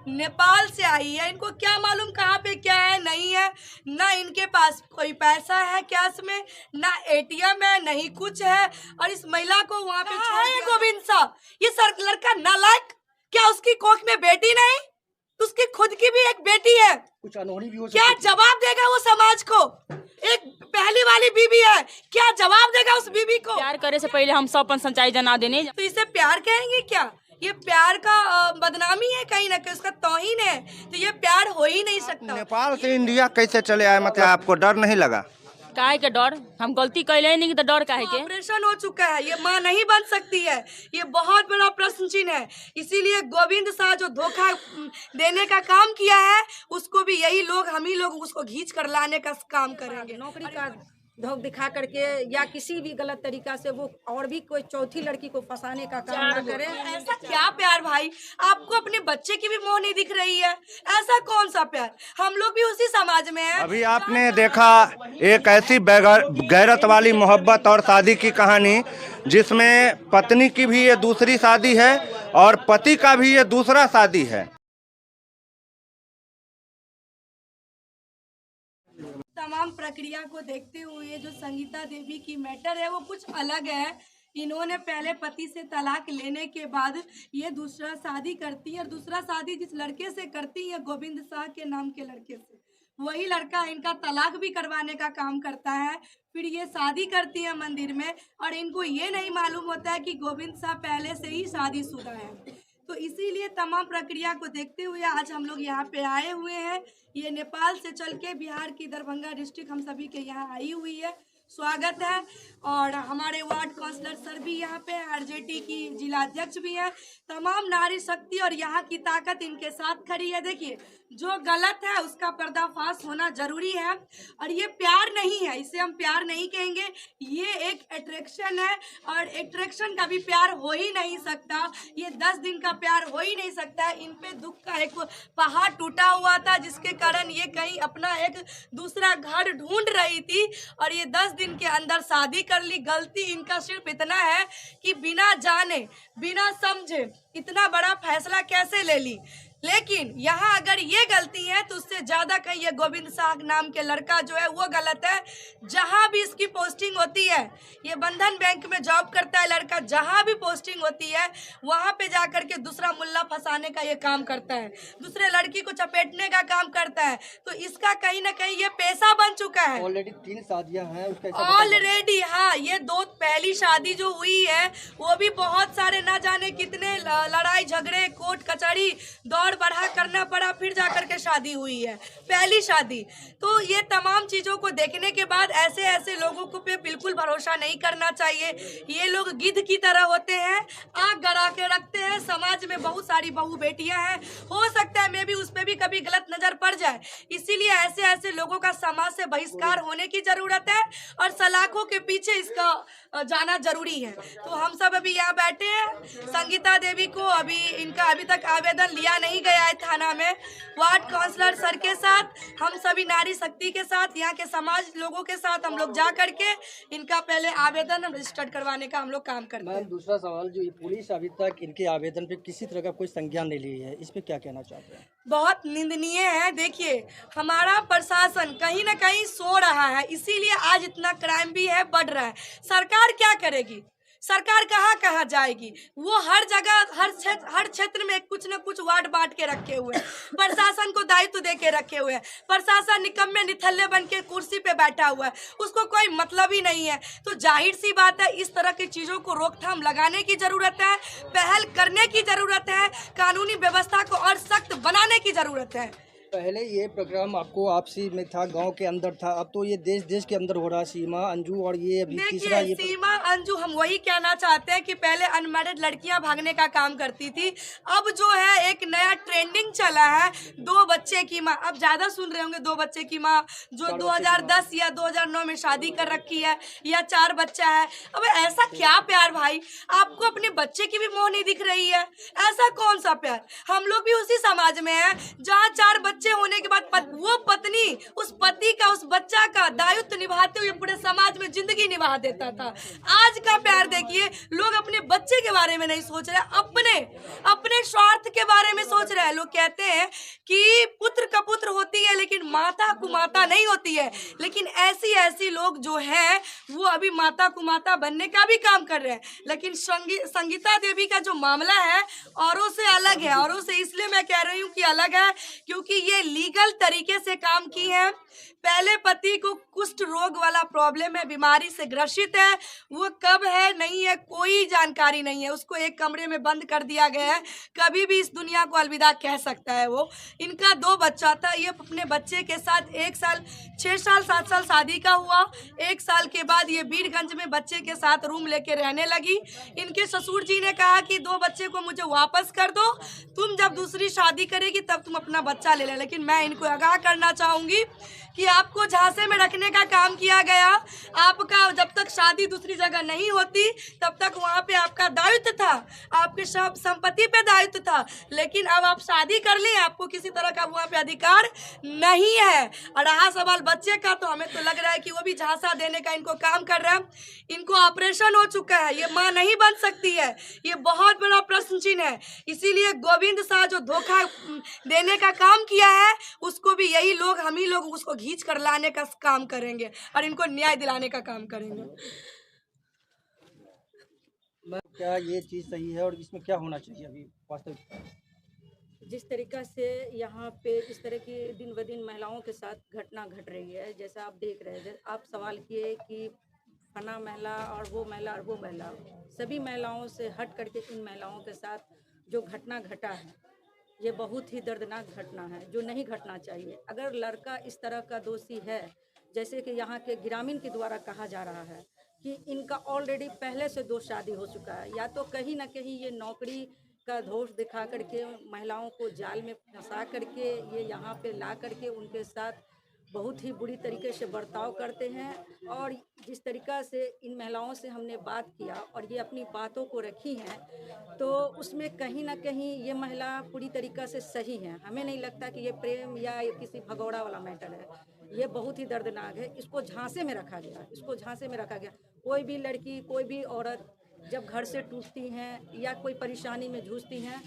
नेपाल से आई है, इनको क्या मालूम कहाँ पे क्या है नहीं है, ना इनके पास कोई पैसा है कैश में, ना एटीएम है, नहीं कुछ है, और इस महिला को वहाँ पे छोड़ दिया। गोविंद साहब, ये सर लड़का नालायक, क्या उसकी कोख में बेटी नहीं? उसकी खुद की भी एक बेटी है, कुछ अनहोनी भी हो क्या जवाब देगा वो समाज को? एक पहली वाली बीबी है, क्या जवाब देगा उस बीबी को? प्यार करे से पहले हम सब अपन सच्चाई जना देने। तो इसे प्यार कहेंगे क्या? ये प्यार का बदनामी है, कहीं ना कहीं उसका तौहीन है, तो ये प्यार हो ही नहीं सकता। नेपाल से इंडिया कैसे चले आए, मतलब आपको डर नहीं लगा? काहे के डर? हम गलती कैले नहीं तो डर काहे के? ऑपरेशन हो चुका है, ये माँ नहीं बन सकती है, ये बहुत बड़ा प्रश्न चिन्ह है। इसीलिए गोविंद शाह जो धोखा देने का काम किया है, उसको भी यही लोग, हम ही लोग उसको खींच कर लाने का काम करेंगे। नौकरी का धोख दिखा करके या किसी भी गलत तरीका से वो और भी कोई चौथी लड़की को फंसाने का काम ना करे। ऐसा क्या प्यार भाई? आपको अपने बच्चे की भी मोह नहीं दिख रही है? ऐसा कौन सा प्यार? हम लोग भी उसी समाज में हैं। अभी आपने देखा एक ऐसी गैरत वाली मोहब्बत और शादी की कहानी जिसमें पत्नी की भी ये दूसरी शादी है और पति का भी ये दूसरा शादी है। तमाम प्रक्रिया को देखते हुए जो संगीता देवी की मैटर है वो कुछ अलग है। इन्होंने पहले पति से तलाक लेने के बाद ये दूसरा शादी करती है, और दूसरा शादी जिस लड़के से करती है, गोविंद शाह के नाम के लड़के से, वही लड़का इनका तलाक भी करवाने का काम करता है। फिर ये शादी करती है मंदिर में, और इनको ये नहीं मालूम होता है कि गोविंद शाह पहले से ही शादीशुदा है। तो इसीलिए तमाम प्रक्रिया को देखते हुए आज हम लोग यहाँ पे आए हुए हैं। ये नेपाल से चल के बिहार की दरभंगा डिस्ट्रिक्ट हम सभी के यहाँ आई हुई है। स्वागत है। और हमारे वार्ड काउंसलर सर भी यहाँ पे, आरजेडी की जिला अध्यक्ष भी हैं। तमाम नारी शक्ति और यहाँ की ताकत इनके साथ खड़ी है। देखिए, जो गलत है उसका पर्दाफाश होना जरूरी है, और ये प्यार नहीं है, इसे हम प्यार नहीं कहेंगे, ये एक अट्रैक्शन है, और अट्रैक्शन का भी प्यार हो ही नहीं सकता। ये 10 दिन का प्यार हो ही नहीं सकता। इन पे दुख का एक पहाड़ टूटा हुआ था, जिसके कारण ये कहीं अपना एक दूसरा घर ढूंढ रही थी, और ये 10 दिन के अंदर शादी कर ली। गलती इनका सिर्फ इतना है कि बिना जाने बिना समझे इतना बड़ा फैसला कैसे ले ली। लेकिन यहाँ अगर ये गलती है तो उससे ज्यादा कहीं ये गोविंद शाह नाम के लड़का जो है वो गलत है। जहाँ भी इसकी पोस्टिंग होती है, ये बंधन बैंक में जॉब करता है लड़का, जहाँ भी पोस्टिंग होती है वहाँ पे जाकर के दूसरा मुल्ला फंसाने का ये काम करता है, दूसरे लड़की को चपेटने का काम करता है। तो इसका कहीं ना कहीं ये पेशा बन चुका है। ऑलरेडी 3 शादियां हैं ऑलरेडी, हाँ, ये 2 पहली शादी जो हुई है वो भी बहुत सारे ना जाने कितने लड़ाई झगड़े, कोर्ट कचहरी दौड़ बढ़ा करना पड़ा, फिर जाकर के शादी हुई है, पहली शादी। तो ये तमाम चीजों को देखने के बाद ऐसे ऐसे लोगों को पे बिल्कुल भरोसा नहीं करना चाहिए। ये लोग गिद्ध की तरह होते हैं, आग गड़ा के रखते हैं। समाज में बहुत सारी बहू बेटियां हैं, हो सकता है मैं भी उस पर भी कभी गलत नजर पड़ जाए। इसीलिए ऐसे ऐसे लोगों का समाज से बहिष्कार होने की जरूरत है, और सलाखों के पीछे इसका जाना जरूरी है। तो हम सब अभी यहाँ बैठे हैं। संगीता देवी को इनका अभी तक आवेदन लिया नहीं गया है थाना में। वार्ड काउंसलर सर के साथ, हम सभी नारी शक्ति के साथ, यहाँ के समाज लोगों के साथ हम लोग जा करके इनका पहले आवेदन रजिस्टर्ड करवाने का हम लोग काम करते हैं। दूसरा सवाल, जो पुलिस अभी तक इनके आवेदन पे किसी तरह का कोई संज्ञान नहीं ली है, इस पे क्या कहना चाहते हैं? बहुत निंदनीय है। देखिए, हमारा प्रशासन कहीं ना कहीं सो रहा है, इसीलिए आज इतना क्राइम भी है, बढ़ रहा है। सरकार क्या करेगी? सरकार कहाँ कहाँ जाएगी? वो हर जगह हर क्षेत्र में कुछ न कुछ वार्ड बांट के रखे हुए हैं, प्रशासन को दायित्व दे के रखे हुए हैं। प्रशासन निकम्मे निथल्ले बन के कुर्सी पे बैठा हुआ है, उसको कोई मतलब ही नहीं है। तो जाहिर सी बात है, इस तरह की चीजों को रोकथाम लगाने की जरूरत है, पहल करने की जरूरत है, कानूनी व्यवस्था को और सख्त बनाने की जरूरत है। पहले ये प्रोग्राम आपको आपसी में था, गांव के अंदर था, अब तो ये देश के अंदर हो रहा है। सीमा, अंजू और ये अभी तीसरा ये सीमा, अंजू, हम वही कहना चाहते हैं कि पहले अनमैरिड लड़कियां भागने का काम करती थी, अब जो है एक नया ट्रेंडिंग चला है, 2 बच्चे की माँ। अब ज्यादा सुन रहे होंगे 2 बच्चे की माँ, जो 2010 या 2009 में शादी कर रखी है, या 4 बच्चा है। अब ऐसा क्या प्यार भाई? आपको अपने बच्चे की भी मोह नहीं दिख रही है? ऐसा कौन सा प्यार? हम लोग भी उसी समाज में हैं जहाँ 4 बच्चे बच्चे होने के बाद वो पत्नी उस पति का, उस बच्चा का दायित्व निभाते हुए पूरे समाज में जिंदगी निभा देता था। आज का प्यार देखिए, लोग अपने बच्चे के बारे में नहीं सोच रहे, अपने स्वार्थ के बारे में सोच रहे हैं। लोग कहते हैं कि पुत्र का पुत्र होती है लेकिन माता कुमाता नहीं होती है, लेकिन ऐसी लोग जो हैं वो अभी माता कुमाता बनने का भी काम कर रहे हैं। लेकिन संगीता देवी का जो मामला है औरों से अलग है। औरों से इसलिए मैं कह रही हूँ कि अलग है क्योंकि ये लीगल तरीके से काम की है। पहले पति को कुष्ठ रोग वाला प्रॉब्लम है, बीमारी से ग्रसित है, वो कब है नहीं है कोई जानकारी नहीं है। उसको एक कमरे में बंद कर दिया गया है, कभी भी इस दुनिया को अलविदा कह सकता है वो। इनका 2 बच्चा था, ये अपने बच्चे के साथ 1 साल 6 साल 7 साल शादी का हुआ। 1 साल के बाद ये बीरगंज में बच्चे के साथ रूम लेके रहने लगी। इनके ससुर जी ने कहा कि 2 बच्चे को मुझे वापस कर दो, तुम जब दूसरी शादी करेगी तब तुम अपना बच्चा ले ले। लेकिन मैं इनको आगाह करना चाहूंगी कि आपको झांसे में रखने का काम किया गया। आपका जब तक शादी दूसरी जगह नहीं होती तब तक वहाँ पे आपका दायित्व था, आपके सब संपत्ति पे दायित्व था, लेकिन अब आप शादी कर ली, आपको किसी तरह का वहाँ पे अधिकार नहीं है। और रहा सवाल बच्चे का, तो हमें तो लग रहा है कि वो भी झांसा देने का इनको काम कर रहा है। इनको ऑपरेशन हो चुका है, ये माँ नहीं बन सकती है, ये बहुत बड़ा प्रश्न चिन्ह है। इसीलिए गोविंद शाह जो धोखा देने का काम किया है उसको भी यही लोग, हम ही लोग उसको खींच कर लाने का काम करेंगे और इनको न्याय दिलाने का काम करेंगे। क्या ये चीज़ सही है और इसमें क्या होना चाहिए अभी वास्तविक? जिस तरीक़ा से यहाँ पे इस तरह की दिन ब दिन महिलाओं के साथ घटना घट रही है, जैसा आप देख रहे हैं, आप सवाल किए कि फना महिला और वो महिला, सभी महिलाओं से हट करके इन महिलाओं के साथ जो घटना घटा है ये बहुत ही दर्दनाक घटना है जो नहीं घटना चाहिए। अगर लड़का इस तरह का दोषी है, जैसे कि यहाँ के ग्रामीण के द्वारा कहा जा रहा है कि इनका ऑलरेडी पहले से 2 शादी हो चुका है, या तो कहीं ना कहीं ये नौकरी का दोष दिखा करके महिलाओं को जाल में फंसा करके ये यहाँ पे ला करके उनके साथ बहुत ही बुरी तरीके से बर्ताव करते हैं। और जिस तरीक़ा से इन महिलाओं से हमने बात किया और ये अपनी बातों को रखी हैं, तो उसमें कहीं ना कहीं ये महिला पूरी तरीक़ा से सही है। हमें नहीं लगता कि ये प्रेम या किसी भगौड़ा वाला मैटर है, ये बहुत ही दर्दनाक है। इसको झांसे में रखा गया। कोई भी लड़की, कोई भी औरत जब घर से टूटती हैं या कोई परेशानी में जूझती हैं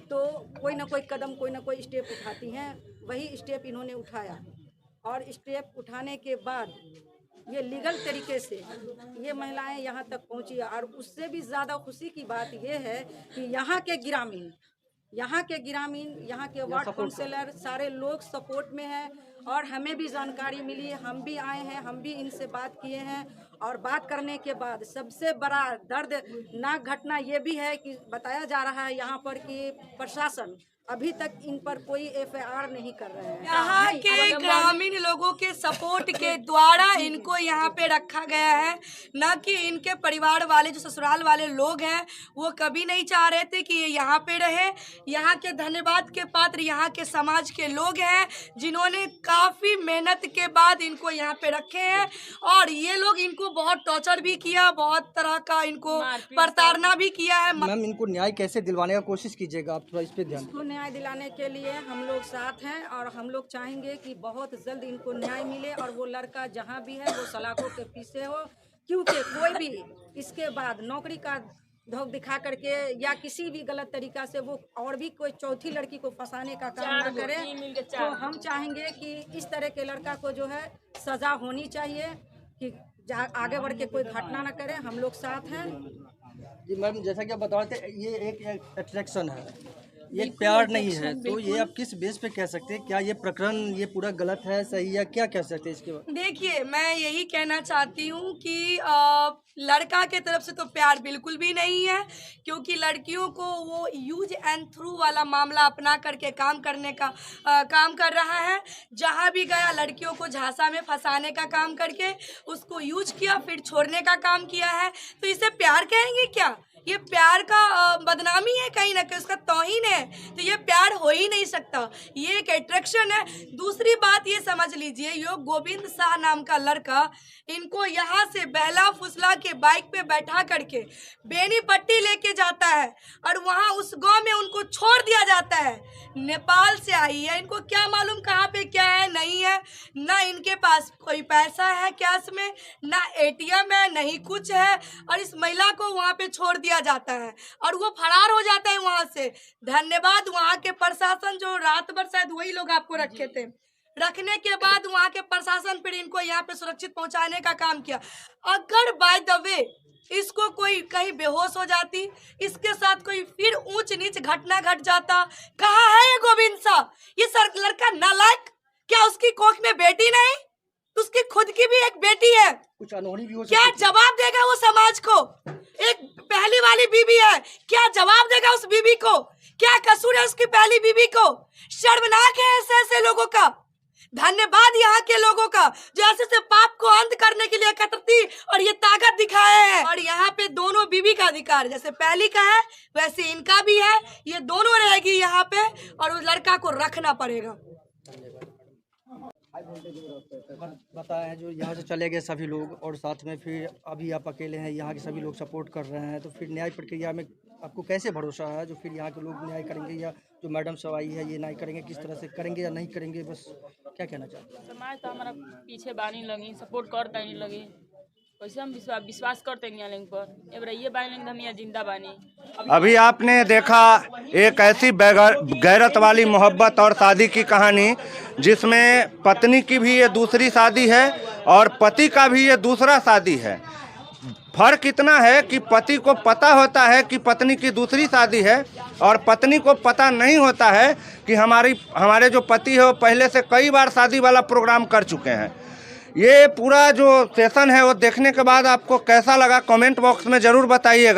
तो कोई ना कोई कदम, कोई ना कोई स्टेप उठाती हैं। वही स्टेप इन्होंने उठाया और स्टेप उठाने के बाद ये लीगल तरीके से ये महिलाएं यहाँ तक पहुँची। और उससे भी ज़्यादा खुशी की बात ये है कि यहाँ के ग्रामीण, यहाँ के वार्ड काउंसिलर सारे लोग सपोर्ट में हैं और हमें भी जानकारी मिली, हम भी आए हैं, हम भी इनसे बात किए हैं। और बात करने के बाद सबसे बड़ा दर्दनाक घटना ये भी है कि बताया जा रहा है यहाँ पर कि प्रशासन अभी तक इन पर कोई FIR नहीं कर रहे हैं। यहाँ के ग्रामीण लोगों के सपोर्ट के द्वारा इनको यहाँ पे रखा गया है, न कि इनके परिवार वाले जो ससुराल वाले लोग हैं वो कभी नहीं चाह रहे थे कि ये यहाँ पे रहे। यहाँ के धन्यवाद के पात्र यहाँ के समाज के लोग हैं जिन्होंने काफ़ी मेहनत के बाद इनको यहाँ पे रखे हैं। और ये लोग इनको बहुत टॉर्चर भी किया, बहुत तरह का इनको प्रताड़ना भी किया है। मैम, इनको न्याय कैसे दिलवाने का कोशिश कीजिएगा आप, थोड़ा इस पे ध्यान। न्याय दिलाने के लिए हम लोग साथ हैं और हम लोग चाहेंगे कि बहुत जल्द इनको न्याय मिले और वो लड़का जहां भी है वो सलाखों के पीछे हो। क्योंकि कोई भी इसके बाद नौकरी का धोख दिखा करके या किसी भी गलत तरीका से वो और भी कोई चौथी लड़की को फंसाने का काम ना करे। तो हम चाहेंगे कि इस तरह के लड़का को जो है सजा होनी चाहिए कि आगे बढ़ के कोई घटना ना करे। हम लोग साथ हैं। जी मैम, जैसा कि आप बता रहे थे ये एक अट्रैक्शन है, ये प्यार नहीं है, तो ये आप किस बेस पे कह सकते हैं? क्या ये प्रकरण ये पूरा गलत है, सही है, क्या कह सकते हैं इसके बाद? देखिए, मैं यही कहना चाहती हूँ कि लड़का के तरफ से तो प्यार बिल्कुल भी नहीं है, क्योंकि लड़कियों को वो यूज एंड थ्रू वाला मामला अपना करके काम करने का काम कर रहा है। जहाँ भी गया लड़कियों को झांसा में फंसाने का काम करके उसको यूज किया, फिर छोड़ने का काम किया है। तो इसे प्यार कहेंगे क्या? ये प्यार का बदनामी है, कहीं ना कहीं उसका तौहीन है। तो ये प्यार हो ही नहीं सकता, ये एक अट्रैक्शन है। दूसरी बात ये समझ लीजिए, यो गोविंद शाह नाम का लड़का इनको यहाँ से बहला फुसला के बाइक पे बैठा करके बेनीपट्टी लेके जाता है और वहाँ उस गांव में उनको छोड़ दिया जाता है। नेपाल से आई है, इनको क्या मालूम कहाँ पे क्या है नहीं है, ना इनके पास कोई पैसा है कैश में, ना एटीएम है, नहीं कुछ है, और इस महिला को वहाँ पे छोड़ दिया जाता है और वो फरार हो जाता है वहाँ से। धन्यवाद वहाँ के प्रशासन, जो रात भर शायद वही लोग आपको रखे थे, रखने के बाद वहाँ के प्रशासन फिर इनको यहाँ पे सुरक्षित पहुँचाने का काम किया। अगर बाय द वे इसको कोई कहीं बेहोश हो जाती, इसके साथ कोई फिर ऊंच नीच घटना घट जाता, कहाँ है ये गोविंद शाह? ये सर लड़का नालायक, क्या उसकी कोख में बेटी नहीं? उसकी खुद की भी एक बेटी है, कुछ अनहोनी भी हो क्या सकती है। जवाब देगा वो समाज को? एक पहली वाली बीबी है, क्या जवाब देगा उस बीबी को? क्या कसूर है उसकी पहली बीबी को? शर्मनाक है ऐसे ऐसे लोगों का। धन्यवाद यहाँ के लोगों का जो ऐसे से पाप को अंत करने के लिए एकत्रित और ये ताकत दिखाए हैं। और यहाँ पे दोनों बीबी का अधिकार, जैसे पहली का है वैसे इनका भी है, ये दोनों रहेगी यहाँ पे और उस लड़का को रखना पड़ेगा। बताएं जो यहाँ से चले गए सभी लोग और साथ में फिर अभी आप अकेले हैं, यहाँ के सभी लोग सपोर्ट कर रहे हैं, तो फिर न्याय प्रक्रिया में आपको कैसे भरोसा है जो फिर यहाँ के लोग न्याय करेंगे, या जो मैडम सब आई है ये न्याय करेंगे, किस तरह से करेंगे या नहीं करेंगे, बस क्या कहना चाहते हैं? समाज तो हमारा पीछे बानी लगी, सपोर्ट करता नहीं लगी, वैसे हम विश्वास करते हैं यहाँ पर। अब ये बानी लगी हम यहाँ जिंदा बानी। अभी आपने देखा एक ऐसी गैरत वाली मोहब्बत और शादी की कहानी जिसमें पत्नी की भी ये दूसरी शादी है और पति का भी ये दूसरा शादी है। फर्क इतना है कि पति को पता होता है कि पत्नी की दूसरी शादी है और पत्नी को पता नहीं होता है कि हमारे जो पति है वो पहले से कई बार शादी वाला प्रोग्राम कर चुके हैं। ये पूरा जो सेशन है वो देखने के बाद आपको कैसा लगा कमेंट बॉक्स में ज़रूर बताइएगा।